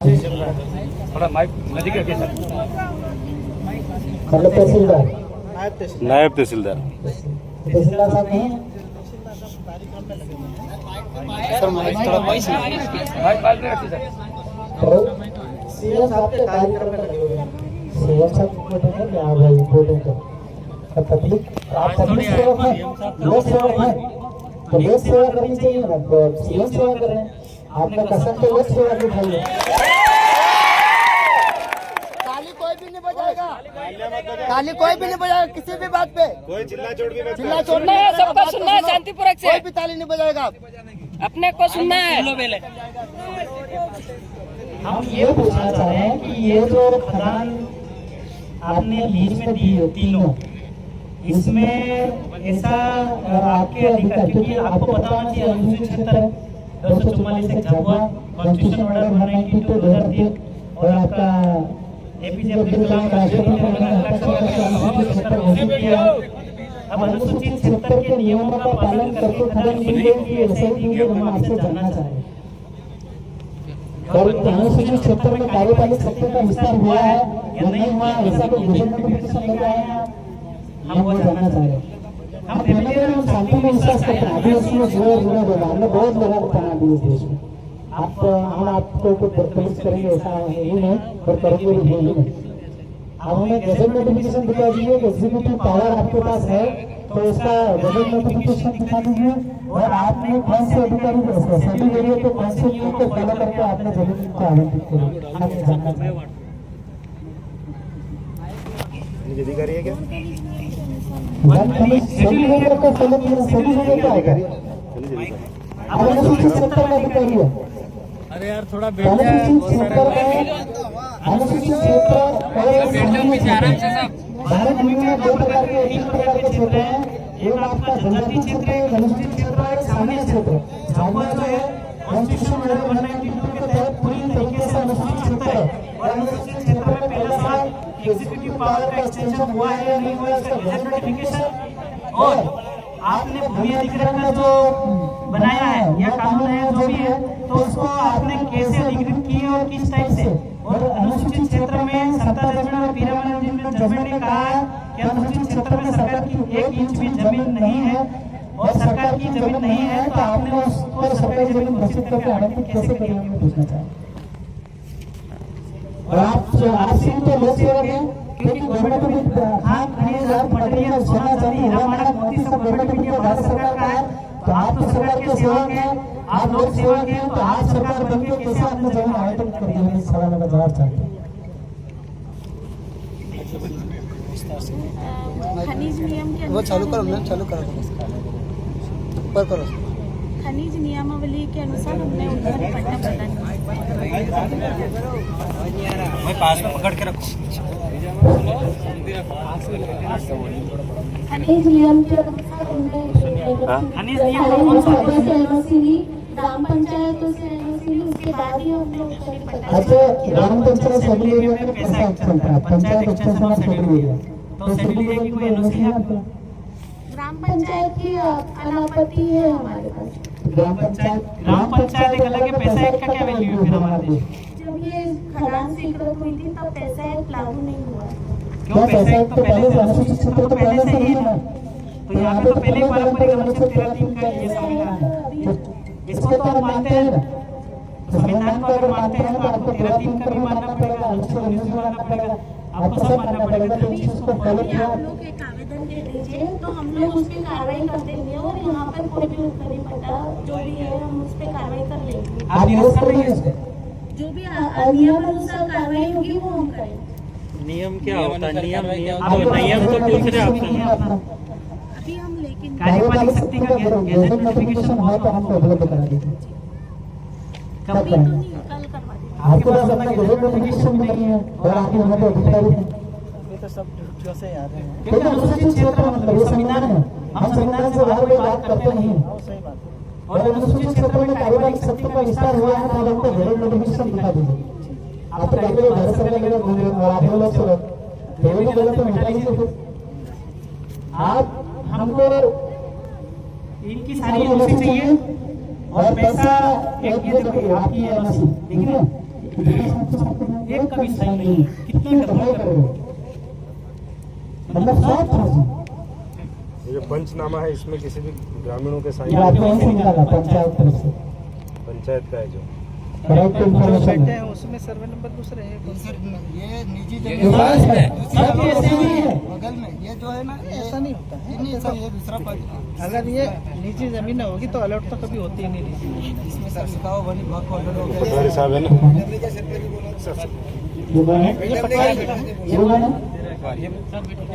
थोड़ा माइक नजदीक रखिए सर। मतलब तहसीलदार, नायब तहसीलदार तहसीलदार साहब नहीं है? सर माइक थोड़ा माइक पास में रखिए सर। तो सीएम साहब के कार्यक्रम में लगे हुए हैं। सीएम साहब इम्पोर्टेंट है कि हाँ भाई इम्पोर्टेंट है। पब्लिक, आप पब्लिक सेवक हैं, लोक सेवक हैं, तो लोक सेवा करनी चाहिए ना। सीएम सेवा कर रहे हैं, आपने कसम तो लोक सेवा की खाई है। ताली कोई भी नहीं बजाएगा, ताली कोई भी नहीं बजाएगा किसी भी बात पे। कोई चिल्ला चोट भी मत चिल्ला छोड़ना है, सबका सुनना है शांतिपूर्वक से। कोई भी ताली नहीं बजाएगा, अपने को सुनना है। हम ये पूछना चाह रहे हैं कि ये जो खदान आपने लीज में दी है तीनों, इसमें ऐसा आपके अधिकार, क्योंकि आपको पता होना चाहिए अनुसूचित क्षेत्र 244 एक झाबुआ कॉन्स्टिट्यूशन ऑर्डर 192/2003 और आपका एपीजे अब्दुल कलाम राष्ट्रपति अब अनुसूचित क्षेत्र के नियमों का पालन करके खदान ली गई कि ऐसे ही हम आपसे जानना चाह रहे हैं। और अनुसूचित क्षेत्र में कार्यपालिक सत्ता का विस्तार हुआ है या नहीं हुआ, ऐसा कोई विजन नोटिफिकेशन लेके आए हैं, हम वो जानना चाह रहे हैं। हम धीरे हम शांति में विश्वास करते हैं। अभी उसमें जोर विरोध होगा, हमने बहुत लोगों को पढ़ा दिया देश में। आप हम आपको कुछ बदतमीज करेंगे ऐसा ही नहीं, और करेंगे भी नहीं। अब हमें गजट नोटिफिकेशन दिखा दीजिए, एग्जीक्यूटिव पावर आपके पास है तो उसका गजट नोटिफिकेशन दिखा दीजिए। और आपने कौन से अधिकारी को सभी एरिया को कौन से नियम को फॉलो करके आपने जमीन को आवंटित करी, हमें जानना चाहिए। अधिकारी है क्या? सभी एरिया को फॉलो किया, सभी एरिया क्या आएगा? अब अनुसूचित क्षेत्र में अधिकारी है। अरे यार थोड़ा अनुसूचित क्षेत्र में अनुसूचित क्षेत्र भारत में 2 प्रकार के 3 प्रकार के क्षेत्र हैं। एक आपका जनजातीय क्षेत्र है, अनुसूचित क्षेत्र है, सामान्य क्षेत्र। झाबुआ जो है कॉन्स्टिट्यूशन ऑर्डर 192 के तहत पूरी तरीके से अनुसूचित क्षेत्र है। और अनुसूचित क्षेत्र में पहला साल एग्जीक्यूटिव पावर का एक्सटेंशन हुआ है या नहीं हुआ, इसका गजट नोटिफिकेशन। और आपने भूमि अधिग्रहण का जो बनाया है या कानून है जो भी है, तो उसको आपने कैसे अधिकृत किया और किस टाइप से। और अनुसूचित क्षेत्र में सत्ता जमीन और पीरामन जजमेंट ने कहा है कि अनुसूचित क्षेत्र में सरकार की 1 इंच भी जमीन नहीं है और सरकार की जमीन नहीं है, तो आपने उसको सरकारी जमीन घोषित करके आवंटित कैसे करी, हमें पूछना चाहें। और आप सिर्फ तो लोक सेवक हैं, क्योंकि गवर्नमेंट में खान खनिज मटेरियल सोना चांदी हीरा मानक मोती सब गवर्नमेंट में भारत सरकार का है। तो आप तो सरकार के सेवक हैं, आप लोक सेवक हैं, तो आप सरकार बनके कैसे आपने जमीन आवंटित करी, हमें इस सवाल का जवाब चाहिए। खनिज नियम के वो चालू करो ना, चालू करो ऊपर करो। खनिज नियमावली के अनुसार हमने उन्हें पट्टा प्रदान किया। मैं पास में पकड़ के रखो। खनिज नियम के अनुसार खनिज ग्राम पंचायतों से एनओसी ली, उसके बाद ही हम लोग अच्छा, ग्राम पंचायत शेड्यूल एरिया में कैसा चलता है? पंचायत एक्सटेंशन और शेड्यूल एरिया, तो शेड्यूल एरिया की कोई एनओसी है आपको? ग्राम पंचायत की अनापत्ति है हमारे पास। ग्राम पंचायत एक अलग है, पैसा एक का क्या वैल्यू है फिर हमारे देश? जब ये खदान स्वीकृत हुई थी तब पैसा एक लागू नहीं हुआ। क्यों? पैसा एक तो पहले से अनुसूचित क्षेत्र तो पहले से ही है ना, तो यहाँ पे तो पहले पारंपरिक अनुच्छेद 13(3) का ये संविधान है, इसको तो आप मानते हैं ना। तो संविधान को अगर मानते हैं तो आपको 13(3) का भी मानना पड़ेगा, अनुच्छेद 19 भी मानना पड़ेगा, आपको सब मानना पड़ेगा। तो इस चीज को फॉलो किया। आप लोग एक आवेदन दे दीजिए तो हम लोग उस पर कार्रवाई कर देंगे और यहाँ पर कोई भी उत्तरी पट्टा जो भी है हम उस पर कार्रवाई कर लेंगे। आप निरस्त कर देंगे इसको? जो भी नियम अनुसार कार्रवाई होगी वो हम करेंगे। नियम क्या होता है? नियम नियम तो पूछ रहे आपसे। अभी हम लेकिन कार्यपालिक शक्ति का गजट नोटिफिकेशन हुआ तो हमको उपलब्ध करा दीजिए। कब अभी तो करेंगे? नहीं, कल करवा देंगे। आपके पास अपना गजट नोटिफिकेशन भी नहीं है और आपके वहाँ पे अधिकारी हैं। ये तो सब ड्यूटियों से याद है। क्योंकि अनुसूचित क्षेत्र मतलब ये संविधान है, हम संविधान से बाहर कोई बात करते नहीं हैं। सही बात। और अनुसूचित क्षेत्र में कार्यपालिक शक्ति का विस्तार हुआ है तो आप हमको गजट नोटिफिकेशन दिखा दीजिए। आप तो कहते हो भारत सरकार के लोग और आप लोग से केवल गलत तो मिटा लीजिए फिर। आप हमको इनकी सारी एनओसी चाहिए और पैसा एक ये देखिए आपकी एनओसी, ठीक है, एक का भी साइन नहीं है, कितना डबल करोगे, मतलब 100 फर्जी। ये जो पंचनामा है इसमें किसी भी ग्रामीणों के ये साइन आपको ऐसे निकाला पंचायत तरफ से, पंचायत का है जो करेक्ट इन्फॉर्मेशन है। उसमें सर्वे नंबर दूसरे है ये निजी ये जमीन पास में सब ये ऐसे ही है। बगल में ये जो है ना ऐसा नहीं होता है। नहीं ऐसा ये दूसरा पक्ष अगर ये निजी जमीन होगी तो अलर्ट तो कभी होती ही नहीं निजी जमीन। इसमें सर लिखा हुआ वनी भाग ऑर्डर हो पटवारी साहब है ना ये कौन है? ये पटवारी है। ये कौन है?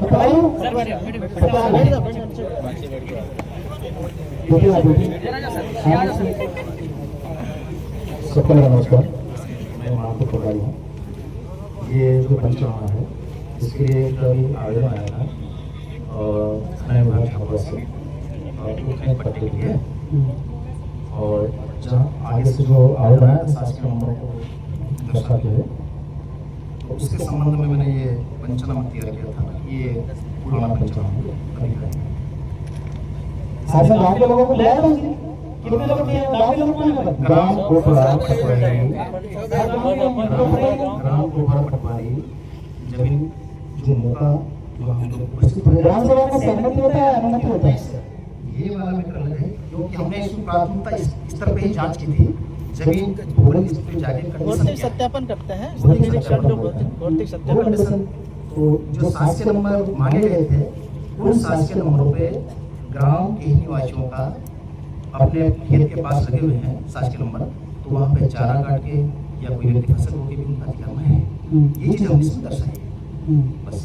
पटवारी हो? पटवारी। देखिए आप देखिए। सबको मेरा नमस्कार, मैं महापुर पटवारी हूँ। ये जो पंचनामा है इसके लिए कभी आवेदन आया था और नए विभाग छात्रा से और उसने पट्टे दिए और जहाँ आगे से जो आवेदन आया शासकीय नंबरों को दर्शाते हुए तो उसके संबंध में मैंने ये पंचनामा तैयार किया था। ये पुराना पंचनामा अभी है। शासन गाँव के लोगों को बुलाया था उसने? कितने लोग थे? गाँव के लोग कौन है? ग्राम कोपरा पटवारी, ग्राम कोपरा पटवारी, जमीन जो मौका जो हम लोग उपस्थित हुए, ग्राम सभा का सहमति होता है, अनुमति होता है। ये वाला मैटर अलग है क्योंकि हमने इसकी प्राथमिकता इस स्तर पे ही जांच की थी। जमीन भौगोलिक स्थिति पे जाके कंडीशन भौतिक सत्यापन करते हैं, निरीक्षण जो भौतिक सत्यापन करते हैं। तो जो शासकीय नंबर मांगे गए थे उन शासकीय नंबरों पे ग्राम के ही निवासियों का अपने खेत के पास लगे हुए हैं शासकीय नंबर, तो वहाँ पे चारा काट के या कोई व्यक्ति फसल होकर भी उनका अधिकार में है। ये चीज हमने इसमें दर्शाई बस।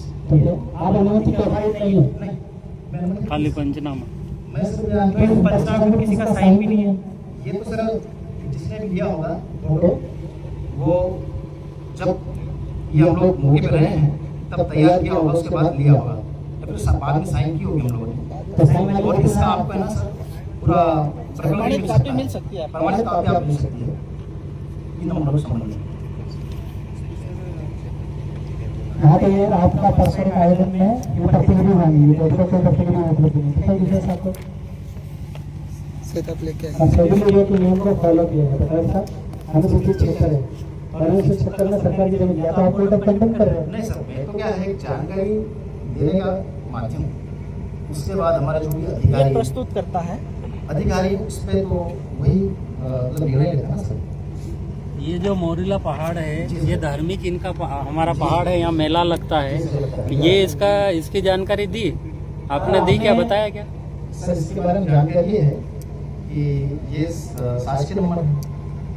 आप अनुमति नहीं, मैं अनुमति खाली पंचनामा मैं सिर्फ पंचनामे में किसी का साइन भी नहीं है। ये तो सर जिसने भी लिया होगा फोटो, वो जब ये हम लोग मौके पे रहे हैं तब तैयार किया होगा, उसके बाद लिया होगा या फिर बाद में साइन की होगी हम लोगों ने। और इसका आपको है ना सर पूरा प्रमाणित कॉपी मिल सकती है। प्रमाणित कॉपी आप मिल सकती है इन नंबरों से संबंधित। हाँ तो ये आपका पर्सनल आवेदन में ये प्रतिनिधि मांगी है, तो प्रतिनिधि उपलब्ध नहीं है, विशेष आपको सेटअप लेके शेड्यूल एरिया के नियम को फॉलो किया है। बताइए साहब, अनुसूचित क्षेत्र है, अनुसूचित क्षेत्र में सरकार की जमीन, या तो आप उल्टा खंडन कर रहे हैं। नहीं सर, मैं तो क्या है जानकारी देने का माध्यम, उसके बाद हमारा जो भी अधिकारी प्रस्तुत करता है अधिकारी उस पे तो वही मतलब निर्णय लेता है ना सर। ये जो मोरिला पहाड़ है ये धार्मिक इनका हमारा पहाड़ है, यहाँ मेला लगता है। ये इसकी जानकारी दी आपने? दी क्या, बताया क्या सर? इसके बारे में जानकारी है कि ये शासकीय नंबर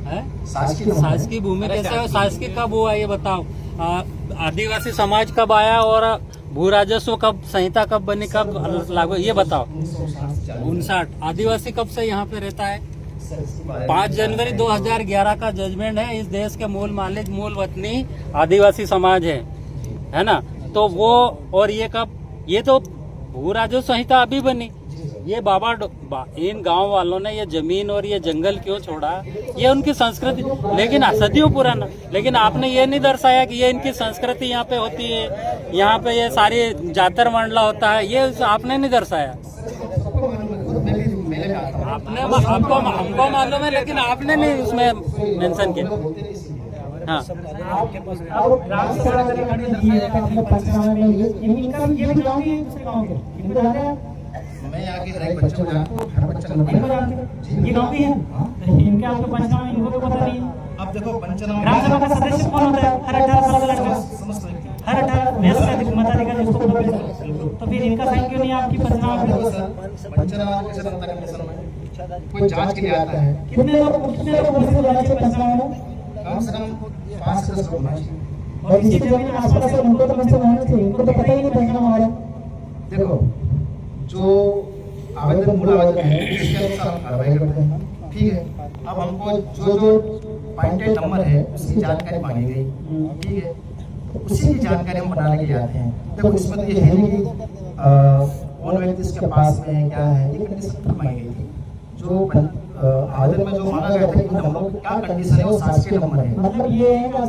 है। शासकीय शासकीय भूमि कैसे, शासकीय कब हुआ ये बताओ। आदिवासी समाज कब आया और भू राजस्व कब संहिता कब बनी, कब लागू, ये बताओ। 59 आदिवासी कब से यहाँ पे रहता है? 5 जनवरी 2011 का जजमेंट है। इस देश के मूल मालिक मूल वतनी आदिवासी समाज है ना? तो वो और ये कब, ये तो भू राजस्व संहिता अभी बनी। ये इन गांव वालों ने ये जमीन और ये जंगल क्यों छोड़ा, ये उनकी संस्कृति, लेकिन सदियों पुराना। लेकिन आपने ये नहीं दर्शाया कि ये इनकी संस्कृति यहाँ पे होती है, यहाँ पे ये सारी जातर मंडला होता है, ये आपने नहीं दर्शाया। आपने हमको मालूम है, लेकिन आपने नहीं उसमें मेंशन किया। हाँ मैं यहाँ के हर एक बच्चे को जानता हूँ, हर बच्चा ये गाँव के हैं, इनके आपको पंचनामा इनको तो पता नहीं है। अब देखो पंचनामा ग्राम सभा का सदस्य कौन होता है? हर 18 साल का लड़का, हर 18 वयस्क का मताधिकारी जिसको बोलते हैं। तो फिर इनका साइन क्यों नहीं है आपकी पंचनामा में? पंचनामा कैसे बनता है कमीशन में? कोई जांच के लिए आता है। कितने लोग उपस्थित होना चाहिए पंचनामा में? कम से कम 5 से 10 लोग होना चाहिए। और जिसकी जमीन आसपास है उनको तो पंचनामा होना चाहिए, उनको तो पता ही नहीं पंचनामा हो रहा। देखो जो आवेदन मूल आवेदन है इसके अनुसार हम कार्रवाई करते हैं, ठीक है। अब हमको जो पॉइंटेड नंबर है उसकी जानकारी मांगी गई, ठीक है, तो उसी की जानकारी हम बनाने के लिए आते हैं। देखो इसमें तो ये है नहीं कि कौन व्यक्ति इसके पास में है, क्या है, ये कंडीशन मांगी गई थी। जो आवेदन में जो मांगा गया था कि नंबर क्या कंडीशन है वो शासकीय नंबर है। मतलब ये है कि आप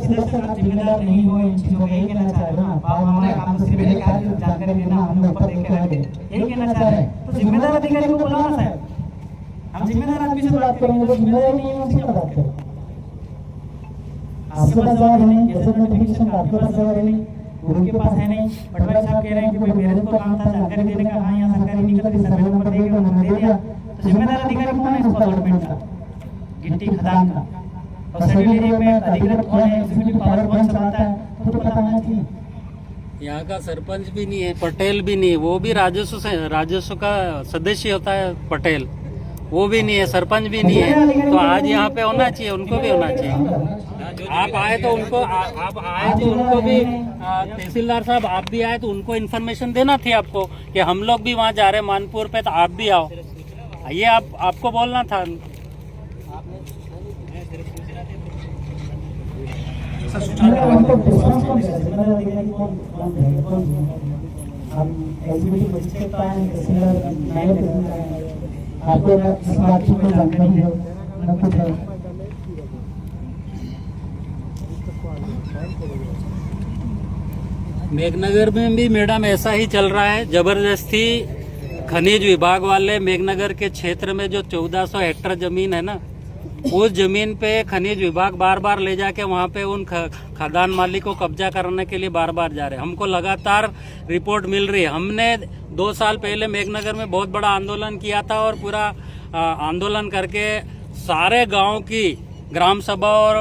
जिम्मेदार नहीं हो इन चीजों का, यही कहना चाह रहे हो ना आप? हमारा काम तो सिर्फ एक है जानकारी देना, हमने ऊपर देख के रख दिया, यही कहना चाह रहे हैं। तो जिम्मेदार अधिकारी को बुलाओ ना साहब, हम जिम्मेदार आदमी से बात करेंगे, तो जिम्मेदार नहीं है उनसे बात करें। आपके पास जवाब है नहीं, गैजेट नोटिफिकेशन का आपके पास जवाब है नहीं, उनके पास है नहीं। पटवारी साहब कह रहे हैं कि भाई मेरे तो काम था जानकारी देने का, हाँ यहाँ जानकारी नहीं करती, सर्वे नंबर देगा उन्होंने दे दिया, तो जिम्मेदार अधिकारी कौन है उसका गवर्नमेंट का, गिट्टी खदान का, और सर्वे एरिया में अधिकृत कौन है, एग्जीक्यूटिव पावर कौन चलाता है, तो पता होना चाहिए। यहाँ का सरपंच भी नहीं है, पटेल भी नहीं है, वो भी राजस्व का सदस्य होता है पटेल, वो भी नहीं है, सरपंच भी नहीं है। तो आज यहाँ पे होना चाहिए, उनको भी होना चाहिए। आप आए तो उनको आप आए तो उनको भी तहसीलदार साहब आप भी आए तो उनको इन्फॉर्मेशन देना थी आपको कि हम लोग भी वहाँ जा रहे हैं मानपुर पे, तो आप भी आओ, ये आपको बोलना था। हमको डिस्काउंट कौन सा जिम्मेदार अधिकारी कौन है, कौन हम एग्जीक्यूटिव मजिस्ट्रेट का है, तहसीलदार नायब तहसीलदार है, आपको इस बात की कोई जानकारी है न कुछ है। मेघनगर में भी मैडम ऐसा ही चल रहा है, जबरदस्ती खनिज विभाग वाले मेघनगर के क्षेत्र में जो 1400 हेक्टेयर जमीन है ना, उस जमीन पे खनिज विभाग बार बार ले जाके वहाँ पे उन खदान मालिक को कब्जा करने के लिए बार बार जा रहे हैं। हमको लगातार रिपोर्ट मिल रही है। हमने 2 साल पहले मेघनगर में बहुत बड़ा आंदोलन किया था और पूरा आंदोलन करके सारे गांव की ग्राम सभा और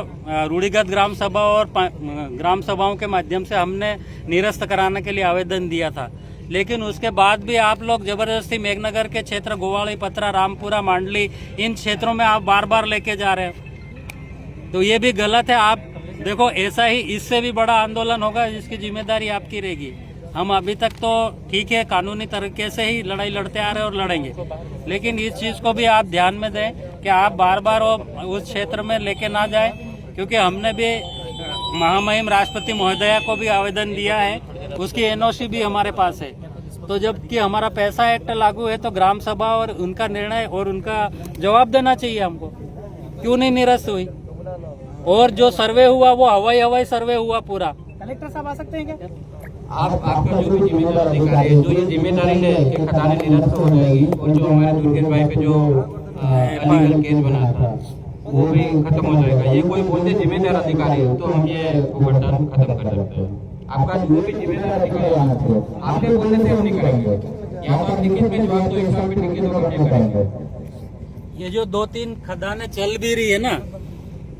रूढ़िगत ग्राम सभा और ग्राम सभाओं के माध्यम से हमने निरस्त कराने के लिए आवेदन दिया था। लेकिन उसके बाद भी आप लोग जबरदस्ती मेघनगर के क्षेत्र गोवाड़ी, पतरा, रामपुरा, मांडली, इन क्षेत्रों में आप बार बार लेके जा रहे हैं, तो ये भी गलत है। आप देखो ऐसा ही इससे भी बड़ा आंदोलन होगा जिसकी जिम्मेदारी आपकी रहेगी। हम अभी तक तो ठीक है कानूनी तरीके से ही लड़ाई लड़ते आ रहे हैं और लड़ेंगे, लेकिन इस चीज को भी आप ध्यान में दें कि आप बार बार उस क्षेत्र में लेके ना जाए, क्योंकि हमने भी महामहिम राष्ट्रपति महोदया को भी आवेदन दिया है, उसकी एनओसी भी हमारे पास है। तो जबकि हमारा पैसा एक्ट लागू है तो ग्राम सभा और उनका निर्णय और उनका जवाब देना चाहिए हमको, क्यों नहीं निरस्त हुई। और जो सर्वे हुआ वो हवाई सर्वे हुआ पूरा। कलेक्टर साहब आ सकते हैं क्या? आपका जो भी जिम्मेदार अधिकारी है, जो ये जिम्मेदारी है कि खदानें निरस्त हो जाएगी और जो हमारे दुर्गेश भाई पे जो अलीगढ़ केस बना था वो भी खत्म हो जाएगा। ये कोई बोलते जिम्मेदार अधिकारी है तो हम ये गठबंधन खत्म कर सकते हैं। आपका जो भी जिम्मेदार अधिकारी आपके बोलने से हम नहीं करेंगे, या तो आप लिखित में जवाब दो, एक्स्ट्रा में लिखित दो, हम ये करेंगे। ये जो 2-3 खदानें चल भी रही है ना,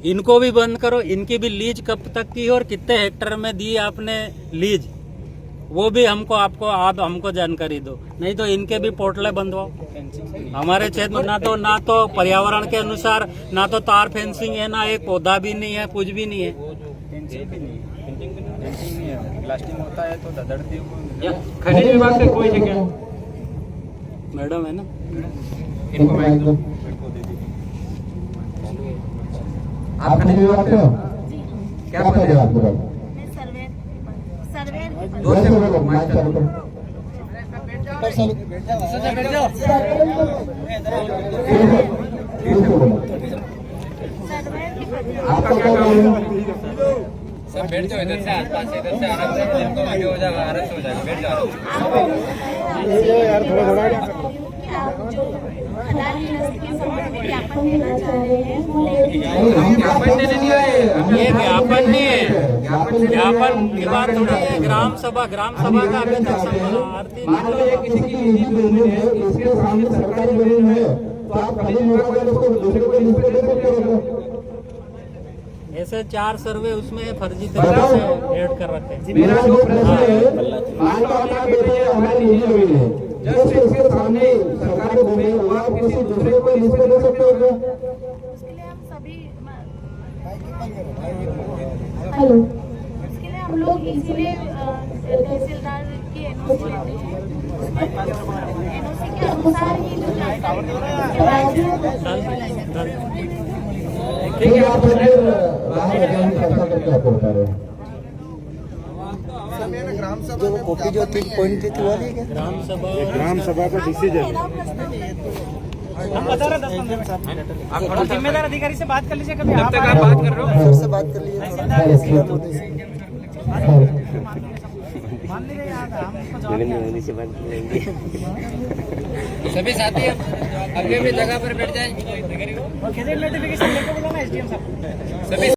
इनको भी बंद करो। इनकी भी लीज कब तक की और कितने हेक्टेयर में दी आपने लीज, वो भी आप हमको जानकारी दो, नहीं तो इनके भी पोर्टल बंदवाओ। हमारे क्षेत्र ना तो पर्यावरण के अनुसार ना तो तार फेंसिंग है, ना एक पौधा भी नहीं है, कुछ भी नहीं है। ब्लास्टिंग होता है तो ददड़ती खनिज विभाग से कोई जगह मैडम है ना, इनको माइक दो। आप खनिज विभाग से हो, क्या पता है आपको? मैं सर्वे दो से बोलो, माइक चालू करो। आपका क्या काम है? सब बैठ जाओ इधर से, आसपास इधर से आराम से, हमको आगे हो जाएगा, आराम से हो जाएगा, बैठ जाओ यार थोड़ा आप जो खदान निरस्त के संबंध में ज्ञापन देना चाह रहे हैं वो हम ज्ञापन देने नहीं आए, ये ज्ञापन नहीं है, ज्ञापन की बात थोड़ी है। ग्राम सभा का अभी तक आरती मान लो ये किसी की निजी जमीन है, इसके सामने सरकारी जमीन है, तो आप खनिज विभाग वाले उसको दूसरे को लीज पे दे सकते हो। ऐसे 4 सर्वे उसमें फर्जी तरीके से ऐड कर रखे हैं। मेरा जो प्रश्न है, मान लो आप कहते हैं हमारी निजी जमीन है, जस्ट इसके सामने सरकारी भूमि है, वो आप किसी दूसरे को लीज पे दे सकते हो क्या? उसके लिए हम सभी हेलो उसके लिए हम लोग इसीलिए तहसीलदार की एनओसी लेते हैं, एनओसी के अनुसार ही जो ठीक है, आप फिर बाहर जाने की चर्चा करके आपको बता रहे हैं। जो कॉपी जो 3 पॉइंट थी वो भी ग्राम सभा का डिसीजन हम बता रहे 10-15 मिनट। आप जिम्मेदार अधिकारी से बात कर लीजिए, कभी आप बात कर रहे हो से बात कर लिए मान लीजिए याद है, हम उसको जवाब मोदी से बात करेंगे। सभी साथी अगले भी जगह पर बैठ जाए और गैजेट नोटिफिकेशन लेके बुलाना एसडीएम साहब। सभी